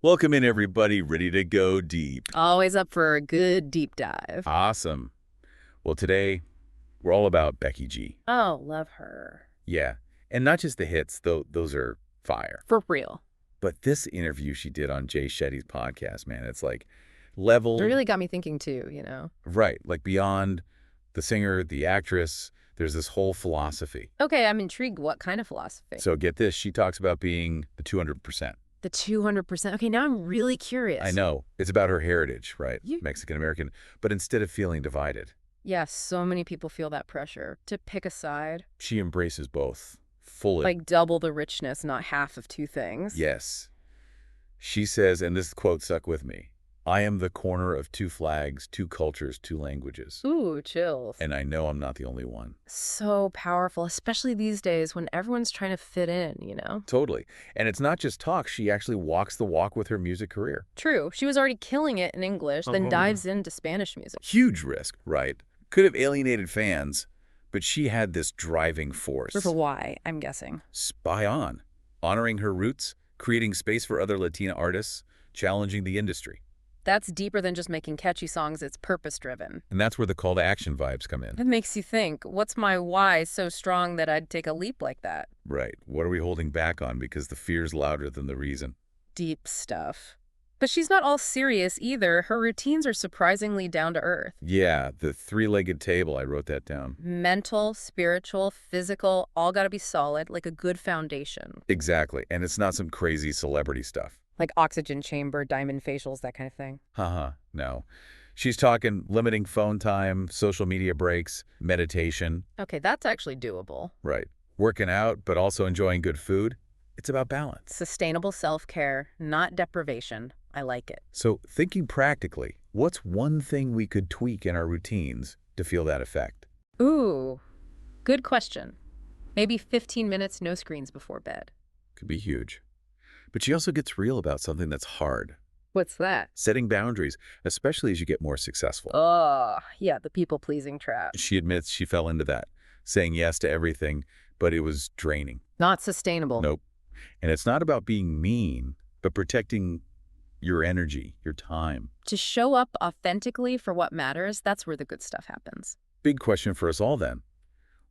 Welcome in, everybody. Ready to go deep. Always up for a good deep dive. Awesome. Well, today, we're all about Becky G. Oh, love her. Yeah. And not just the hits, though those are fire. For real. But this interview she did on Jay Shetty's podcast, man, it's like It level. really got me thinking too. Right. Like beyond the singer, the actress, there's this whole philosophy. Okay, I'm intrigued. What kind of philosophy? So get this. She talks about being the 200%. The 200%. Okay, now I'm really curious. I know. It's about her heritage, right? You- Mexican-American. But instead of feeling divided, Yeah, so many people feel that pressure to pick a side. she embraces both fully. Like double the richness, not half of two things. Yes. She says, and this quote stuck with me, I am the corner of two flags, two cultures, two languages. Ooh, chills. And I know I'm not the only one. So powerful, especially these days when everyone's trying to fit in. Totally. And it's not just talk. She actually walks the walk with her music career. True. She was already killing it in English, then dives into Spanish music. Huge risk, right? Could have alienated fans, but she had this driving force. For why, I'm guessing. Spy on. Honoring her roots, creating space for other Latina artists, challenging the industry. That's deeper than just making catchy songs. It's purpose-driven. And that's where the call to action vibes come in. It makes you think, what's my why so strong that I'd take a leap like that? Right. What are we holding back on because the fear's louder than the reason? Deep stuff. But she's not all serious either. Her routines are surprisingly down to earth. Yeah, the three-legged table, I wrote that down. Mental, spiritual, physical, all gotta be solid, like a good foundation. Exactly. And it's not some crazy celebrity stuff. Like oxygen chamber, diamond facials, that kind of thing. Haha, no. She's talking limiting phone time, social media breaks, meditation. Okay, that's actually doable. Right. Working out, but also enjoying good food. It's about balance. Sustainable self-care, not deprivation. I like it. So thinking practically, what's one thing we could tweak in our routines to feel that effect? Ooh, good question. Maybe 15 minutes, no screens before bed. Could be huge. But she also gets real about something that's hard. What's that? Setting boundaries, especially as you get more successful. Oh, yeah, the people-pleasing trap. She admits she fell into that, saying yes to everything, but it was draining. Not sustainable. Nope. And it's not about being mean, but protecting your energy, your time. To show up authentically for what matters, that's where the good stuff happens. Big question for us all then.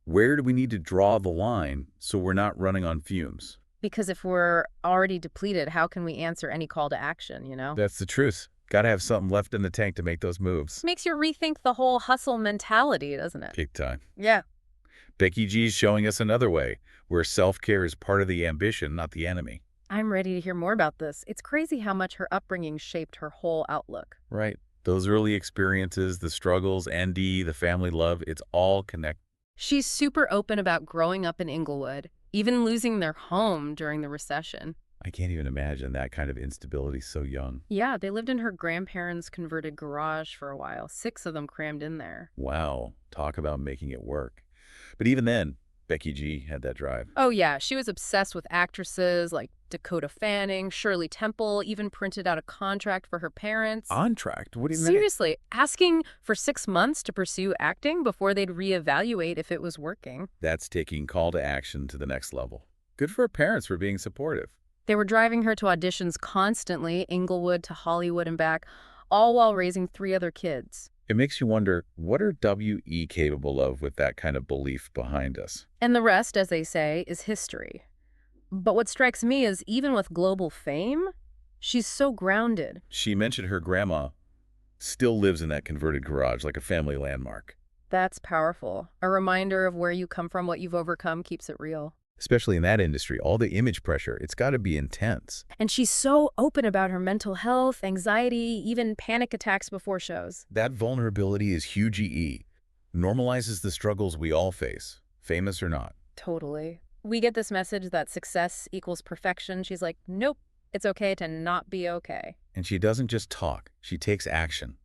Where do we need to draw the line so we're not running on fumes? Because if we're already depleted, how can we answer any call to action? That's the truth. Got to have something left in the tank to make those moves. Makes you rethink the whole hustle mentality, doesn't it? Big time. Yeah. Becky G's showing us another way, where self-care is part of the ambition, not the enemy. I'm ready to hear more about this. It's crazy how much her upbringing shaped her whole outlook. Right. Those early experiences, the struggles, ND, the family love, it's all connected. She's super open about growing up in Inglewood, even losing their home during the recession. I can't even imagine that kind of instability so young. Yeah, they lived in her grandparents' converted garage for a while. 6 of them crammed in there. Wow. Talk about making it work. But even then, Becky G had that drive. Oh yeah, she was obsessed with actresses like Dakota Fanning, Shirley Temple, even printed out a contract for her parents. Contract? What do you mean? Seriously, asking for 6 months to pursue acting before they'd reevaluate if it was working. That's taking call to action to the next level. Good for her parents for being supportive. They were driving her to auditions constantly, Inglewood to Hollywood and back, all while raising 3 other kids. It makes you wonder, what are WE capable of with that kind of belief behind us? And the rest, as they say, is history. But what strikes me is even with global fame, she's so grounded. She mentioned her grandma still lives in that converted garage like a family landmark. That's powerful. A reminder of where you come from, what you've overcome, keeps it real. Especially in that industry, all the image pressure, it's got to be intense. And she's so open about her mental health, anxiety, even panic attacks before shows. That vulnerability is huge EE. Normalizes the struggles we all face, famous or not. Totally. We get this message that success equals perfection. She's like, nope, it's okay to not be okay. And she doesn't just talk, she takes action.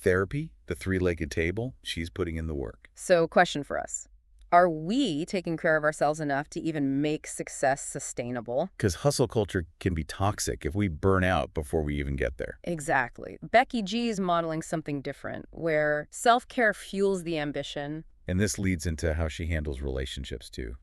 Therapy, the three-legged table, she's putting in the work. So, question for us. Are we taking care of ourselves enough to even make success sustainable? Because hustle culture can be toxic if we burn out before we even get there. Exactly. Becky G is modeling something different, where self-care fuels the ambition. And this leads into how she handles relationships too.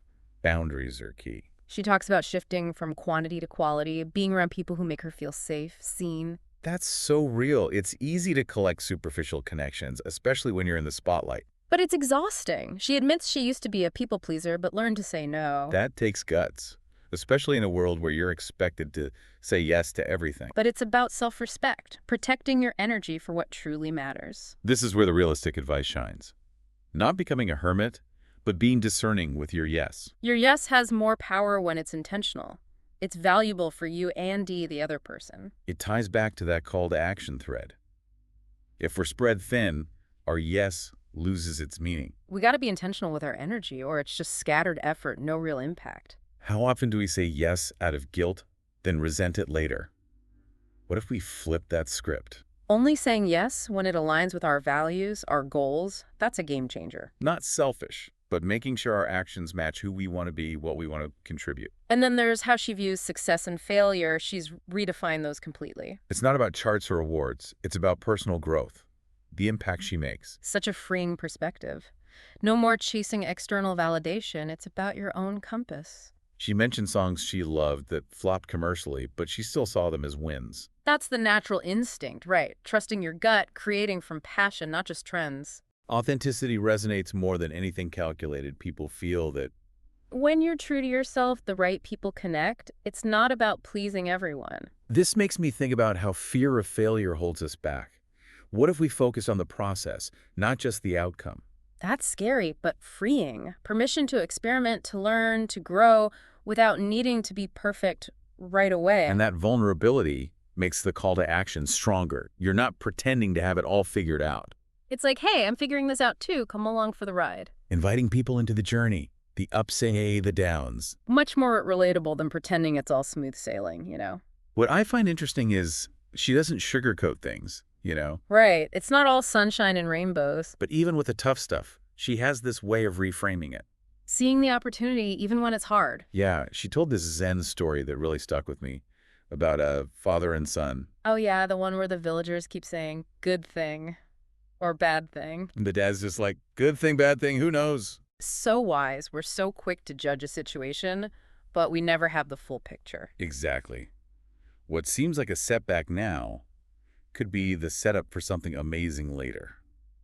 Boundaries are key. She talks about shifting from quantity to quality, being around people who make her feel safe, seen. That's so real. It's easy to collect superficial connections, especially when you're in the spotlight. But it's exhausting. She admits she used to be a people pleaser, but learned to say no. That takes guts, especially in a world where you're expected to say yes to everything. But it's about self-respect, protecting your energy for what truly matters. This is where the realistic advice shines. Not becoming a hermit, but being discerning with your yes. Your yes has more power when it's intentional. It's valuable for you and the other person. It ties back to that call to action thread. If we're spread thin, our yes loses its meaning. We got to be intentional with our energy, or it's just scattered effort, no real impact. How often do we say yes out of guilt, then resent it later? What if we flip that script? Only saying yes when it aligns with our values, our goals, that's a game changer. Not selfish, but making sure our actions match who we want to be, what we want to contribute. And then there's how she views success and failure. She's redefined those completely. It's not about charts or awards. It's about personal growth, the impact she makes. Such a freeing perspective. No more chasing external validation. It's about your own compass. She mentioned songs she loved that flopped commercially, but she still saw them as wins. That's the natural instinct, right? Trusting your gut, creating from passion, not just trends. Authenticity resonates more than anything calculated. People feel that When you're true to yourself, the right people connect. It's not about pleasing everyone. this makes me think about how fear of failure holds us back. What if we focus on the process, not just the outcome? That's scary, but freeing. Permission to experiment, to learn, to grow without needing to be perfect right away. And that vulnerability makes the call to action stronger. You're not pretending to have it all figured out. It's like, hey, I'm figuring this out too. Come along for the ride. Inviting people into the journey, the ups and the downs. Much more relatable than pretending it's all smooth sailing, What I find interesting is she doesn't sugarcoat things, Right. It's not all sunshine and rainbows. But even with the tough stuff, she has this way of reframing it. Seeing the opportunity even when it's hard. Yeah, she told this Zen story that really stuck with me about a father and son. Oh yeah, the one where the villagers keep saying, good thing or bad thing. And the dad's just like, good thing, bad thing, who knows? So wise. We're so quick to judge a situation, but we never have the full picture. Exactly. What seems like a setback now could be the setup for something amazing later.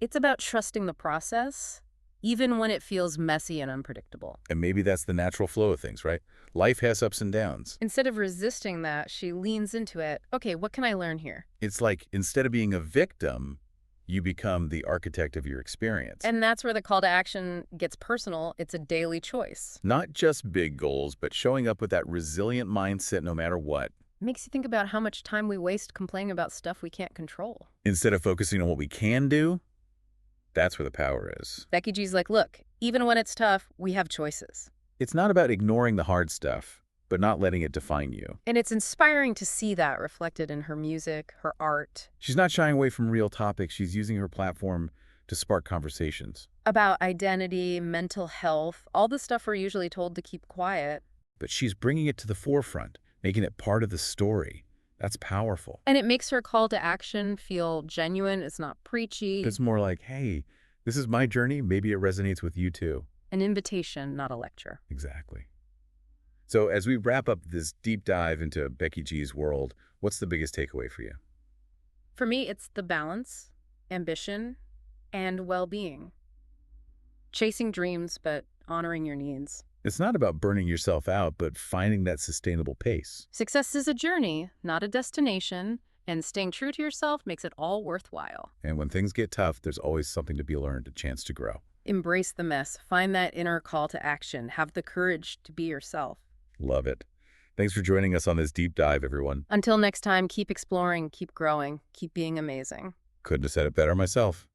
It's about trusting the process, even when it feels messy and unpredictable. And maybe that's the natural flow of things, right? Life has ups and downs. Instead of resisting that, she leans into it. Okay, what can I learn here? It's like instead of being a victim, you become the architect of your experience. And that's where the call to action gets personal. It's a daily choice. Not just big goals, but showing up with that resilient mindset no matter what. Makes you think about how much time we waste complaining about stuff we can't control. Instead of focusing on what we can do, that's where the power is. Becky G's like, look, even when it's tough, we have choices. It's not about ignoring the hard stuff, but not letting it define you. And it's inspiring to see that reflected in her music, her art. She's not shying away from real topics. She's using her platform to spark conversations. About identity, mental health, all the stuff we're usually told to keep quiet. But she's bringing it to the forefront, making it part of the story. That's powerful. And it makes her call to action feel genuine. It's not preachy. It's more like, hey, this is my journey. Maybe it resonates with you too. An invitation, not a lecture. Exactly. So as we wrap up this deep dive into Becky G's world, what's the biggest takeaway for you? For me, it's the balance, ambition, and well-being. Chasing dreams, but honoring your needs. It's not about burning yourself out, but finding that sustainable pace. Success is a journey, not a destination, and staying true to yourself makes it all worthwhile. And when things get tough, there's always something to be learned, a chance to grow. Embrace the mess. Find that inner call to action. Have the courage to be yourself. Love it. Thanks for joining us on this deep dive, everyone. Until next time, keep exploring, keep growing, keep being amazing. Couldn't have said it better myself.